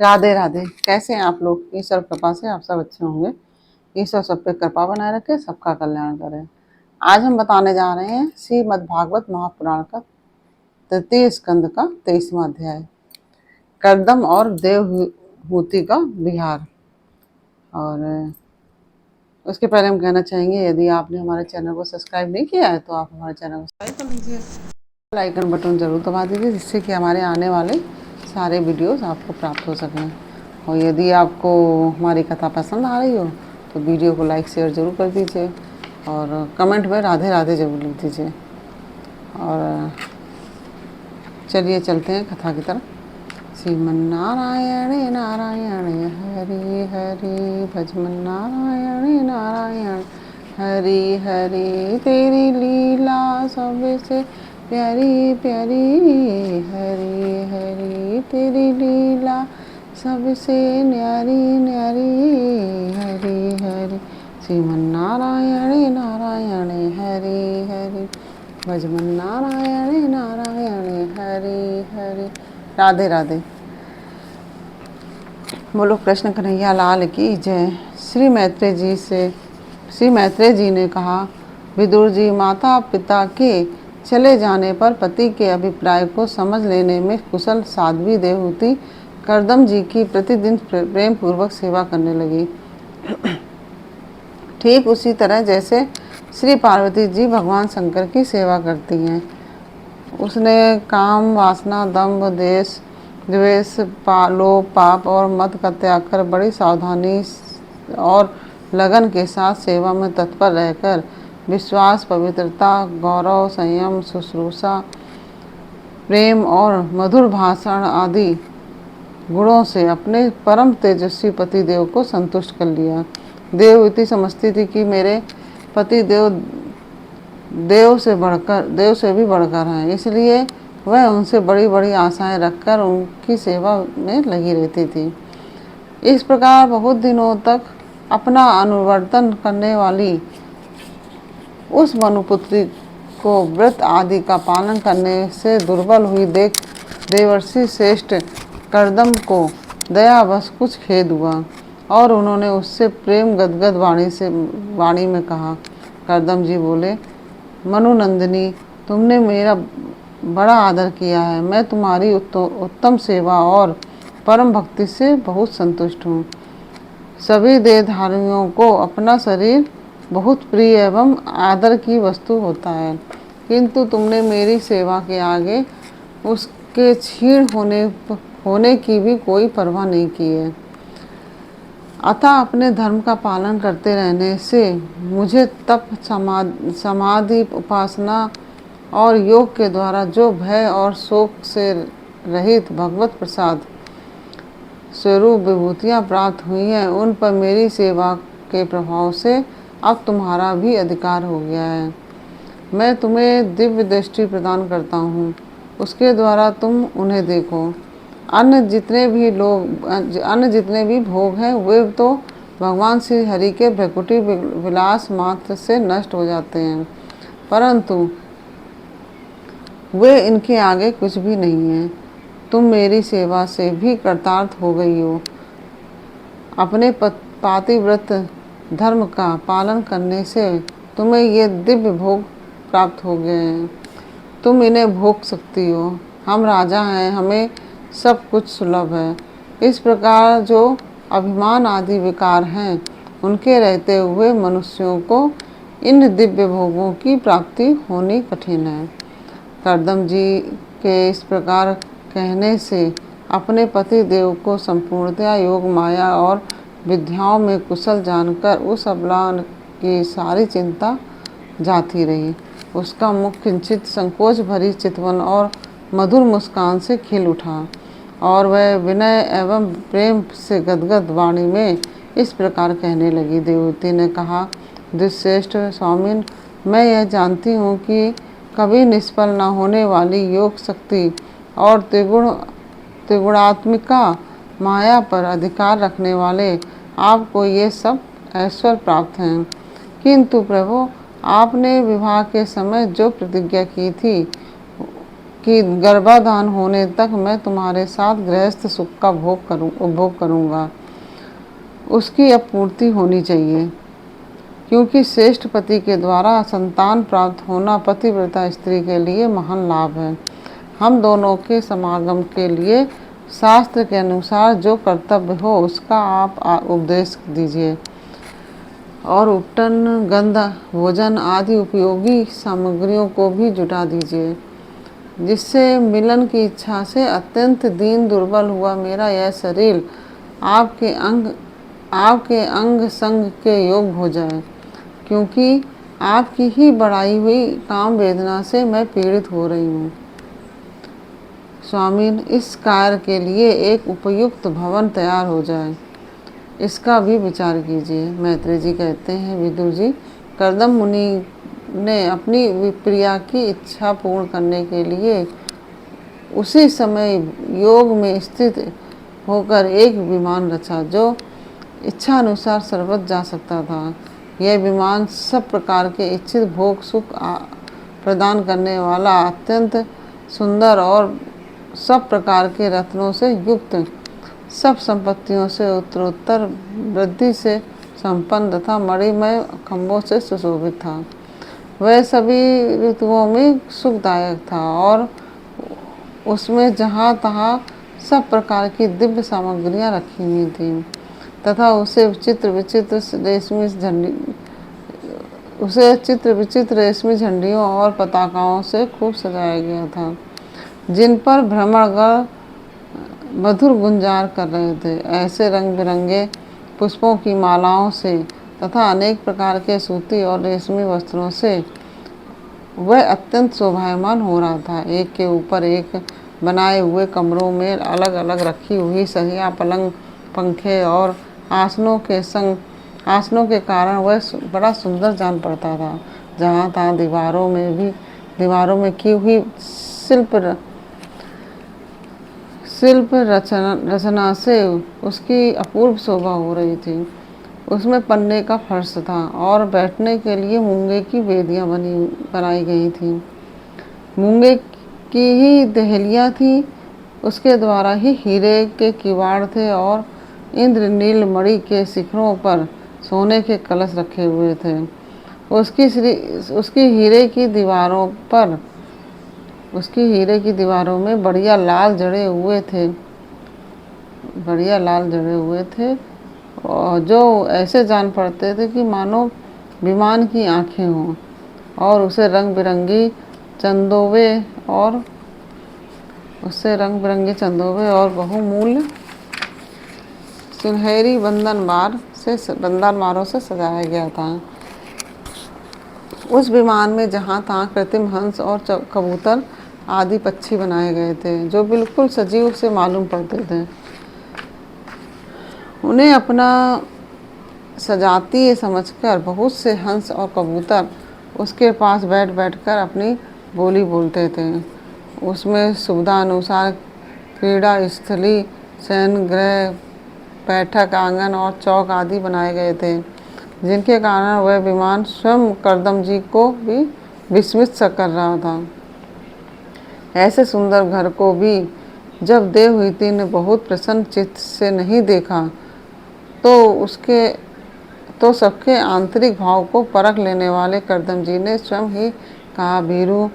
राधे राधे। कैसे हैं आप लोग? ईश्वर कृपा से आप सब अच्छे होंगे। ईश्वर सब पे कृपा बनाए रखे, सबका कल्याण करे। आज हम बताने जा रहे हैं श्रीमद् भागवत महापुराण का तृतीय स्कंद का 23वां अध्याय, कर्दम और देवहूति का विहार। और उसके पहले हम कहना चाहेंगे, यदि आपने हमारे चैनल को सब्सक्राइब नहीं किया है तो आप हमारे चैनल को सब्सक्राइब कर लीजिए, बेल आइकन बटन जरूर दबा दीजिए, जिससे कि हमारे आने वाले सारे वीडियोस आपको प्राप्त हो सकें। और यदि आपको हमारी कथा पसंद आ रही हो तो वीडियो को लाइक शेयर ज़रूर कर दीजिए और कमेंट में राधे राधे ज़रूर लिख दीजिए। और चलिए चलते हैं कथा की तरफ। श्रीमन्नारायण नारायण हरि हरि भजमन्नारायण नारायण हरि हरि, तेरी लीला सबसे प्यारी प्यारी, हरि हरि तेरी लीला सबसे न्यारी न्यारी, हरि हरि श्रीमन्नारायण नारायण हरि हरि भजमन्नारायण नारायण हरि हरि। राधे राधे। बोलो कृष्ण कन्हैया लाल की जय। श्री मैत्रेय जी ने कहा, विदुर जी, माता पिता के चले जाने पर पति के अभिप्राय को समझ लेने में कुशल साध्वी देवहूति कर्दम जी की प्रतिदिन प्रेम पूर्वक सेवा करने लगी। ठीक उसी तरह जैसे श्री पार्वती जी भगवान शंकर की सेवा करती हैं। उसने काम, वासना, दंभ, द्वेष, लोभ, पाप और मद का त्याग कर बड़ी सावधानी और लगन के साथ सेवा में तत्पर रहकर विश्वास, पवित्रता, गौरव, संयम, शुश्रूषा, प्रेम और मधुर भाषण आदि गुणों से अपने परम तेजस्वी पति देव को संतुष्ट कर लिया। देवहूति समझती थी कि मेरे पति देव से भी बढ़कर हैं, इसलिए वह उनसे बड़ी बड़ी आशाएं रखकर उनकी सेवा में लगी रहती थी। इस प्रकार बहुत दिनों तक अपना अनुवर्तन करने वाली उस मनुपुत्री को व्रत आदि का पालन करने से दुर्बल हुई देख देवर्षि श्रेष्ठ कर्दम को दयावश कुछ खेद हुआ और उन्होंने उससे प्रेम गदगद वाणी में कहा। कर्दम जी बोले, मनुनंदिनी, तुमने मेरा बड़ा आदर किया है। मैं तुम्हारी उत्तम सेवा और परम भक्ति से बहुत संतुष्ट हूँ। सभी देहधारियों को अपना शरीर बहुत प्रिय एवं आदर की वस्तु होता है, किंतु तुमने मेरी सेवा के आगे उसके क्षीण होने की भी कोई परवाह नहीं की है। अतः अपने धर्म का पालन करते रहने से मुझे तप, समाधि, उपासना और योग के द्वारा जो भय और शोक से रहित भगवत प्रसाद स्वरूप विभूतियाँ प्राप्त हुई हैं, उन पर मेरी सेवा के प्रभाव से अब तुम्हारा भी अधिकार हो गया है। मैं तुम्हें दिव्य दृष्टि प्रदान करता हूँ, उसके द्वारा तुम उन्हें देखो। अन्य जितने भी भोग हैं वे तो भगवान श्री हरि के भ्रकुटी विलास मात्र से नष्ट हो जाते हैं, परंतु वे इनके आगे कुछ भी नहीं हैं। तुम मेरी सेवा से भी कृतार्थ हो गई हो। अपने पातिव्रत धर्म का पालन करने से तुम्हें ये दिव्य भोग प्राप्त हो गए हैं। तुम इन्हें भोग सकती हो। हम राजा हैं, हमें सब कुछ सुलभ है। इस प्रकार जो अभिमान आदि विकार हैं, उनके रहते हुए मनुष्यों को इन दिव्य भोगों की प्राप्ति होनी कठिन है। कर्दम जी के इस प्रकार कहने से अपने पति देव को संपूर्णतया योग, माया और विद्याओं में कुशल जानकर उस अबला की सारी चिंता जाती रही। उसका मुख किंचित संकोच भरी चितवन और मधुर मुस्कान से खिल उठा और वह विनय एवं प्रेम से गदगद वाणी में इस प्रकार कहने लगी। देवहूति ने कहा, दुष्श्रेष्ठ स्वामिन, मैं यह जानती हूँ कि कभी निष्फल न होने वाली योग शक्ति और त्रिगुणात्मिका माया पर अधिकार रखने वाले आपको ये सब ऐश्वर्य प्राप्त हैं, किंतु प्रभु, आपने विवाह के समय जो प्रतिज्ञा की थी कि गर्भाधान होने तक मैं तुम्हारे साथ गृहस्थ सुख का उपभोग करूँगा, उसकी अब पूर्ति होनी चाहिए, क्योंकि श्रेष्ठ पति के द्वारा संतान प्राप्त होना पतिव्रता स्त्री के लिए महान लाभ है। हम दोनों के समागम के लिए शास्त्र के अनुसार जो कर्तव्य हो उसका आप उपदेश दीजिए और उपटन, गंध, भोजन आदि उपयोगी सामग्रियों को भी जुटा दीजिए, जिससे मिलन की इच्छा से अत्यंत दीन दुर्बल हुआ मेरा यह शरीर आपके अंग संग के योग हो जाए, क्योंकि आपकी ही बढ़ाई हुई काम वेदना से मैं पीड़ित हो रही हूँ। स्वामी, इस कार्य के लिए एक उपयुक्त भवन तैयार हो जाए, इसका भी विचार कीजिए। मैत्री जी कहते हैं, विदुर जी, कर्दम मुनि ने अपनी प्रिया की इच्छा पूर्ण करने के लिए उसी समय योग में स्थित होकर एक विमान रचा, जो इच्छा अनुसार सर्वत्र जा सकता था। यह विमान सब प्रकार के इच्छित भोग सुख प्रदान करने वाला, अत्यंत सुंदर और सब प्रकार के रत्नों से युक्त, सब संपत्तियों से उत्तरोत्तर वृद्धि से संपन्न तथा मणिमय खंभों से सुशोभित था। वह सभी ऋतुओं में सुखदायक था और उसमें जहाँ तहाँ सब प्रकार की दिव्य सामग्रियाँ रखी हुई थीं तथा उसे चित्र विचित्र रेशमी झंडियों और पताकाओं से खूब सजाया गया था, जिन पर भ्रमणगण मधुर गुंजार कर रहे थे। ऐसे रंग बिरंगे पुष्पों की मालाओं से तथा अनेक प्रकार के सूती और रेशमी वस्त्रों से वह अत्यंत शोभायमान हो रहा था। एक के ऊपर एक बनाए हुए कमरों में अलग अलग रखी हुई सहिया, पलंग, पंखे और आसनों के कारण वह बड़ा सुंदर जान पड़ता था। जहाँ तहाँ दीवारों में की हुई शिल्प रचना से उसकी अपूर्व शोभा हो रही थी। उसमें पन्ने का फर्श था और बैठने के लिए मूंगे की वेदियां बनाई गई थीं। मूंगे की ही दहलियाँ थी, उसके द्वारा ही हीरे के किवाड़ थे और इंद्रनील मणि के शिखरों पर सोने के कलश रखे हुए थे। उसकी हीरे की दीवारों में बढ़िया लाल जड़े हुए थे और जो ऐसे जान पड़ते थे कि मानो विमान की आँखें हों, और उसे रंग बिरंगी चंदोवे और बहुमूल्य सुनहरी बंदनवारों से सजाया गया था। उस विमान में जहाँ तहाँ कृत्रिम हंस और कबूतर आदि पक्षी बनाए गए थे, जो बिल्कुल सजीव से मालूम पड़ते थे। उन्हें अपना सजातीय समझकर बहुत से हंस और कबूतर उसके पास बैठ कर अपनी बोली बोलते थे। उसमें सुविधा अनुसार क्रीड़ा स्थली, शयन गृह, बैठक आंगन और चौक आदि बनाए गए थे, जिनके कारण वह विमान स्वयं कर्दम जी को भी विस्मित सा कर रहा था। ऐसे सुंदर घर को भी जब देवहूति ने बहुत प्रसन्न चित्त से नहीं देखा, तो सबके आंतरिक भाव को परख लेने वाले कर्दम जी ने स्वयं ही कहा, भीरू,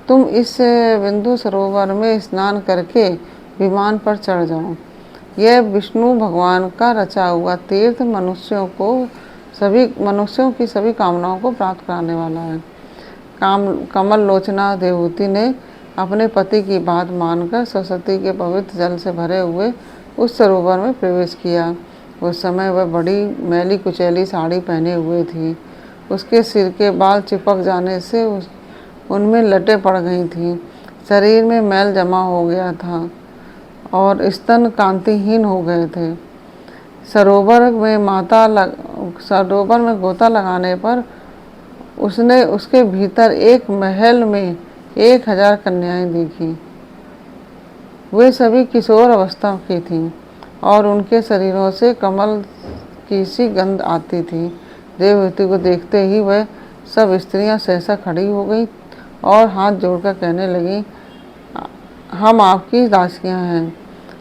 तुम इस बिंदु सरोवर में स्नान करके विमान पर चढ़ जाओ। यह विष्णु भगवान का रचा हुआ तीर्थ मनुष्यों की सभी कामनाओं को प्राप्त कराने वाला है। कमल लोचना देवहूति ने अपने पति की बात मानकर सरस्वती के पवित्र जल से भरे हुए उस सरोवर में प्रवेश किया। उस समय वह बड़ी मैली कुचैली साड़ी पहने हुए थी। उसके सिर के बाल चिपक जाने से उनमें लटें पड़ गई थीं। शरीर में मैल जमा हो गया था और स्तन कांतिहीन हो गए थे। सरोवर में गोता लगाने पर उसने उसके भीतर एक महल में 1000 कन्याएं देखी। वे सभी किशोर अवस्था की थीं और उनके शरीरों से कमल की सी गंध आती थी। देवहूति को देखते ही वह सब स्त्रियां सहसा खड़ी हो गई और हाथ जोड़कर कहने लगी, हम आपकी दासियां हैं,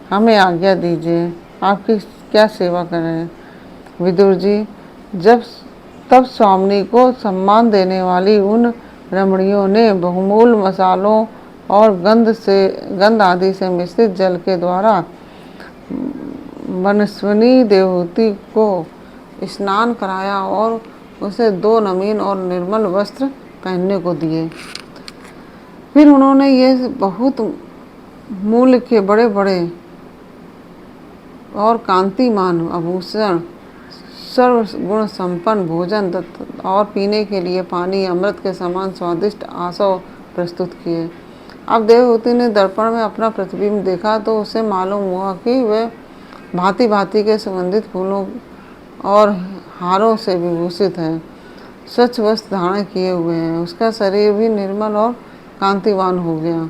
हमें आज्ञा दीजिए, आपकी क्या सेवा करें। विदुर जी, जब तब स्वामिनी को सम्मान देने वाली उन रमणियों ने बहुमूल्य मसालों और गंध आदि से मिश्रित जल के द्वारा मनस्विनी देवहूति को स्नान कराया और उसे 2 नवीन और निर्मल वस्त्र पहनने को दिए। फिर उन्होंने ये बहुत मूल्य के बड़े बड़े और कांतिमान आभूषण, सर्व गुण संपन्न भोजन और पीने के लिए पानी, अमृत के समान स्वादिष्ट आसव प्रस्तुत किए। अब देवहूति ने दर्पण में अपना प्रतिबिंब देखा तो उसे मालूम हुआ कि वह भांति भांति के सुगंधित फूलों और हारों से विभूषित है, स्वच्छ वस्त्र धारण किए हुए हैं। उसका शरीर भी निर्मल और कांतिवान हो गया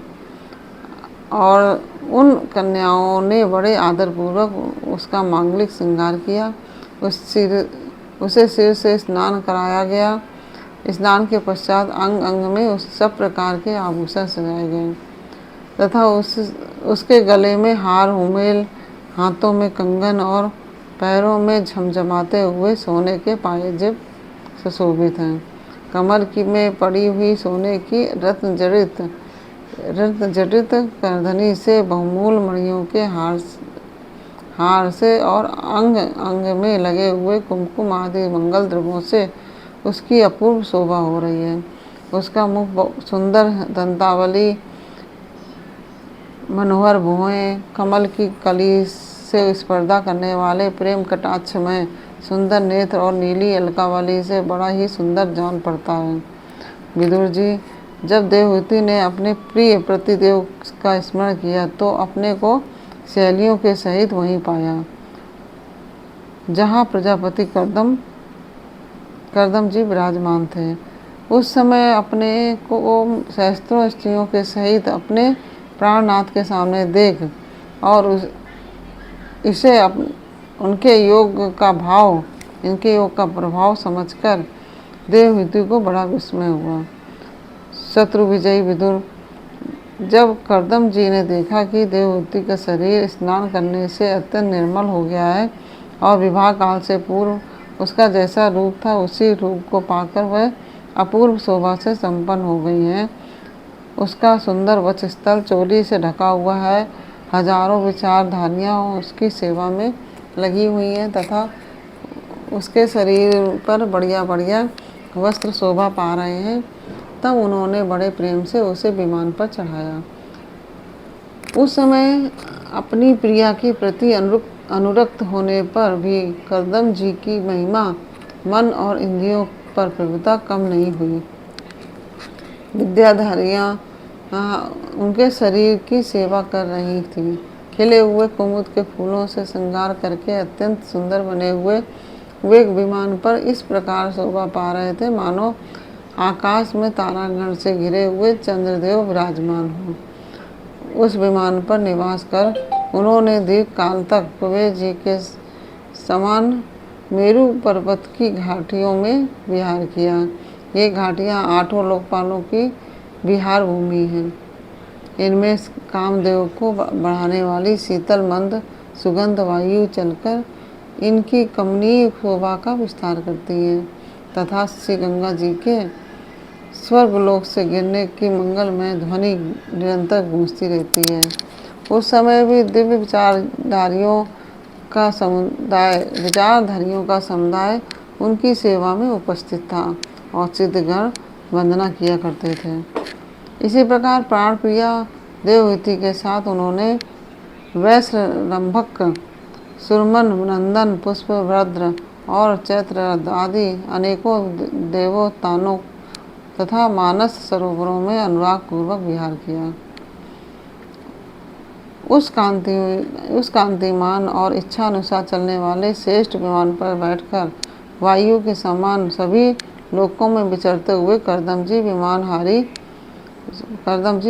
और उन कन्याओं ने बड़े आदरपूर्वक उसका मांगलिक श्रृंगार किया। उसे सिर से स्नान कराया गया। स्नान के पश्चात अंग अंग में उस सब प्रकार के आभूषण सजाए गए तथा उसके गले में हार हुमेल, हाथों में कंगन और पैरों में झमझमाते हुए सोने के पायजेब सुशोभित हैं। कमर की में पड़ी हुई सोने की रत्न जड़ित करधनी से बहुमूल्य मणियों के हार से और अंग अंग में लगे हुए कुमकुम आदि मंगल द्रव्यों से उसकी अपूर्व शोभा हो रही है। उसका मुख सुंदर दंतावली, मनोहर भुएं, कमल की कली से स्पर्धा करने वाले प्रेम कटाक्ष में सुंदर नेत्र और नीली अलकावली से बड़ा ही सुंदर जान पड़ता है। विदुर जी, जब देवहूति ने अपने प्रिय प्रतिदेव का स्मरण किया तो अपने को सहेलियों के सहित वहीं पाया जहाँ प्रजापति कर्दम जी विराजमान थे। उस समय अपने को सहस्त्रों स्त्रियों के सहित अपने प्राणनाथ के सामने देख और इनके योग का प्रभाव समझकर देवहूति को बड़ा विस्मय हुआ। शत्रु विजयी विदुर, जब कर्दम जी ने देखा कि देवहूति का शरीर स्नान करने से अत्यंत निर्मल हो गया है और विवाह काल से पूर्व उसका जैसा रूप था उसी रूप को पाकर वह अपूर्व शोभा से संपन्न हो गई हैं। उसका सुंदर वक्षस्थल चोली से ढका हुआ है। हजारों विचारधारियाँ उसकी सेवा में लगी हुई हैं तथा उसके शरीर पर बढ़िया बढ़िया वस्त्र शोभा पा रहे हैं। तब उन्होंने बड़े प्रेम से उसे विमान पर चढ़ाया। उस समय अपनी प्रिया के प्रति अनुरक्त होने पर भी कर्दम जी की महिमा मन और इंद्रियों पर प्रभुता कम नहीं हुई। विद्याधारियाँ उनके शरीर की सेवा कर रही थीं। खिले हुए कुमुद के फूलों से श्रृंगार करके अत्यंत सुंदर बने हुए वे विमान पर इस प्रकार शोभा पा रहे थे मानो आकाश में तारागण से घिरे हुए चंद्रदेव विराजमान हों। उस विमान पर निवास कर उन्होंने दीर्घ काल तक कुबेर जी के समान मेरु पर्वत की घाटियों में विहार किया। ये घाटियाँ 8 लोकपालों की विहार भूमि हैं। इनमें कामदेव को बढ़ाने वाली शीतल मंद सुगंध वायु चलकर इनकी कमनीय शोभा का विस्तार करती हैं तथा श्री गंगा जी के स्वर्गलोक से गिरने की मंगलमय ध्वनि निरंतर गूंजती रहती है। उस समय भी दिव्य विचारधारियों का समुदाय उनकी सेवा में उपस्थित था और सिद्धगण वंदना किया करते थे। इसी प्रकार प्राण प्रिया देवहूति के साथ उन्होंने वैश्रम्भक, सुरमन, नंदन, पुष्पभद्र और चैत्र आदि अनेकों देवोत्थानों तथा मानस सरोवरों में अनुराग पूर्वक विहार किया। उस कांतिमान और इच्छा अनुसार चलने वाले श्रेष्ठ विमान पर बैठकर वायु के समान सभी लोकों में विचरते हुए कर्दम जी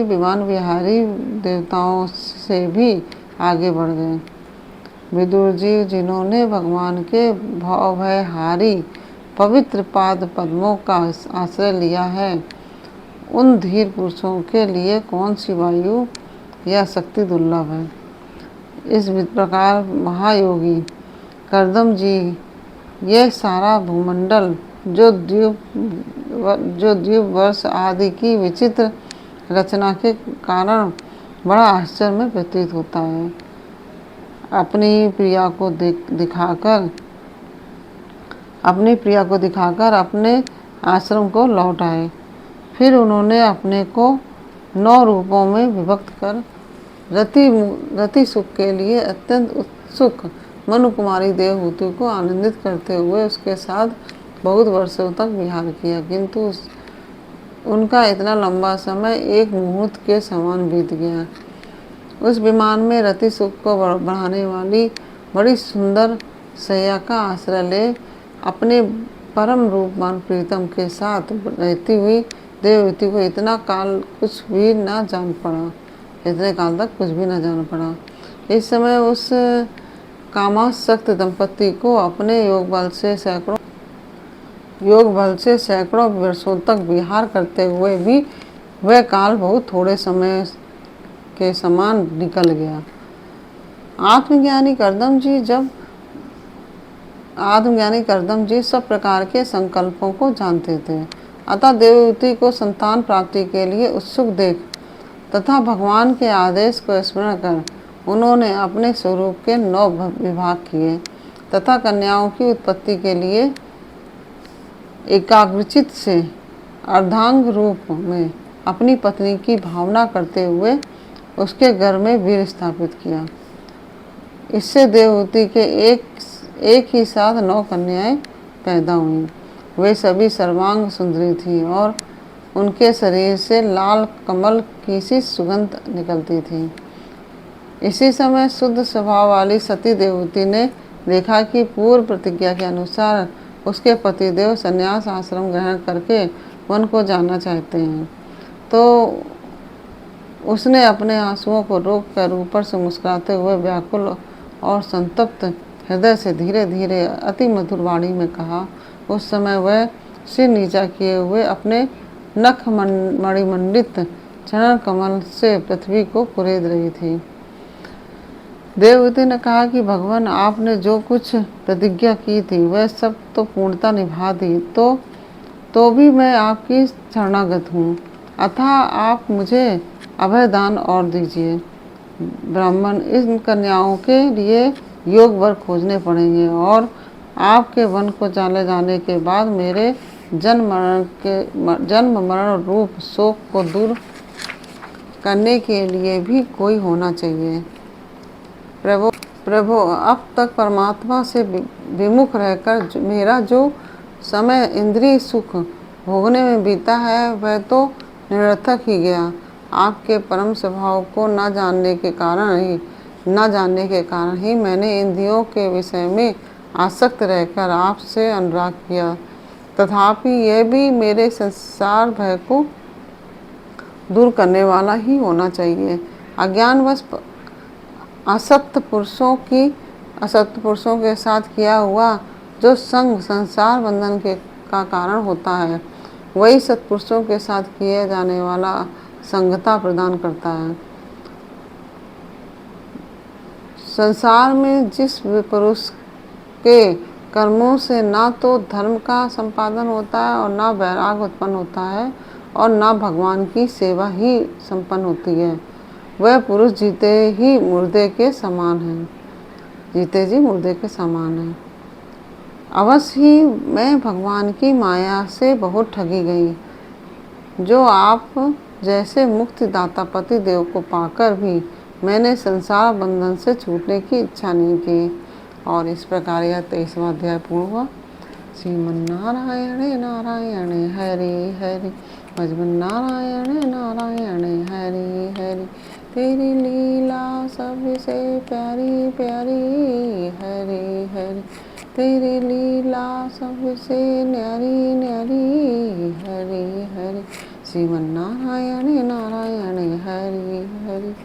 विमान विहारी देवताओं से भी आगे बढ़ गए। विदुर जी, जिन्होंने भगवान के भवभयहारी पवित्र पाद पद्मों का आश्रय लिया है, उन धीर पुरुषों के लिए कौन सी वायु यह शक्ति दुर्लभ है। इस प्रकार महायोगी करदम जी यह सारा भूमंडल जो द्वीप वर्ष आदि की विचित्र रचना के कारण बड़ा आश्चर्य में प्रतीत होता है, अपनी प्रिया को दिखाकर अपने आश्रम को लौट आए। फिर उन्होंने अपने को 9 रूपों में विभक्त कर रति सुख के लिए अत्यंत उत्सुक मनु कुमारी देवहूति को आनंदित करते हुए उसके साथ बहुत वर्षों तक विहार किया, किंतु उनका इतना लंबा समय एक मुहूर्त के समान बीत गया। उस विमान में रति सुख को बढ़ाने वाली बड़ी सुंदर शैया का आश्रय ले अपने परम रूपवान प्रीतम के साथ रहती हुई देवहूति को इतने काल तक कुछ भी न जान पड़ा। इस समय उस कामासक्त दंपति को अपने योग बल से सैकड़ों वर्षों तक विहार करते हुए भी वह काल बहुत थोड़े समय के समान निकल गया। आत्मज्ञानी करदम जी सब प्रकार के संकल्पों को जानते थे, अतः देवहूति को संतान प्राप्ति के लिए उत्सुक देख तथा भगवान के आदेश को स्मरण कर उन्होंने अपने स्वरूप के 9 विभाग किए तथा कन्याओं की उत्पत्ति के लिए एकाग्रचित से अर्धांग रूप में अपनी पत्नी की भावना करते हुए उसके घर में वीर स्थापित किया। इससे देवहूति के एक ही साथ 9 कन्याएं पैदा हुईं। वे सभी सर्वांग सुंदरी थीं और उनके शरीर से लाल कमल की सी सुगंध निकलती थी। इसी समय शुद्ध स्वभाव वाली सती देवहूति ने देखा कि पूर्व प्रतिज्ञा के अनुसार उसके पतिदेव संन्यास आश्रम ग्रहण करके वन को जाना चाहते हैं, तो उसने अपने आंसुओं को रोककर ऊपर से मुस्कुराते हुए व्याकुल और संतप्त हृदय से धीरे धीरे अति मधुर वाणी में कहा। उस समय वह सिर नीचा किए हुए अपने नख मणिमंडित चरण कमल से पृथ्वी को कुरेद रही थी। देवहूति ने कहा कि भगवान, आपने जो कुछ प्रतिज्ञा की थी वह सब तो पूर्णता निभा दी, तो भी मैं आपकी शरणागत हूँ, अतः आप मुझे अभय दान और दीजिए। ब्राह्मण, इन कन्याओं के लिए योग वर खोजने पड़ेंगे और आपके वन को चले जाने के बाद मेरे जन्म मरण रूप शोक को दूर करने के लिए भी कोई होना चाहिए। प्रभु, अब तक परमात्मा से विमुख रहकर मेरा जो समय इंद्रिय सुख भोगने में बीता है वह तो निरर्थक ही गया। आपके परम स्वभाव को न जानने के कारण ही मैंने इंद्रियों के विषय में आसक्त रहकर आपसे अनुराग किया। तथापि यह भी मेरे संसार भय को दूर करने वाला ही होना चाहिए। अज्ञानवश असत्य पुरुषों के साथ किया हुआ जो संग संसार बंधन का कारण होता है, वही सत्पुरुषों के साथ किए जाने वाला संगता प्रदान करता है। संसार में जिस पुरुष के कर्मों से ना तो धर्म का संपादन होता है और ना वैराग उत्पन्न होता है और ना भगवान की सेवा ही संपन्न होती है, वह पुरुष जीते जी मुर्दे के समान है। अवश्य ही मैं भगवान की माया से बहुत ठगी गई। जो आप जैसे मुक्ति दाता पति देव को पाकर भी मैंने संसार बंधन से छूटने की इच्छा नहीं की। और इस प्रकार यह 23वां अध्याय पूर्ण हुआ। श्रीमन्नारायण नारायण हरि हरि, भजमन्नारायण नारायण हरि हरि, तेरी लीला सबसे प्यारी प्यारी हरि हरि, तेरी लीला सबसे न्यारी न्यारी हरि हरि। श्रीमन्नारायण नारायण हरि हरि,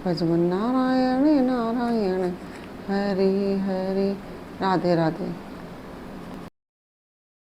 भजमन्नारायण नारायण हरि हरि। राधे राधे।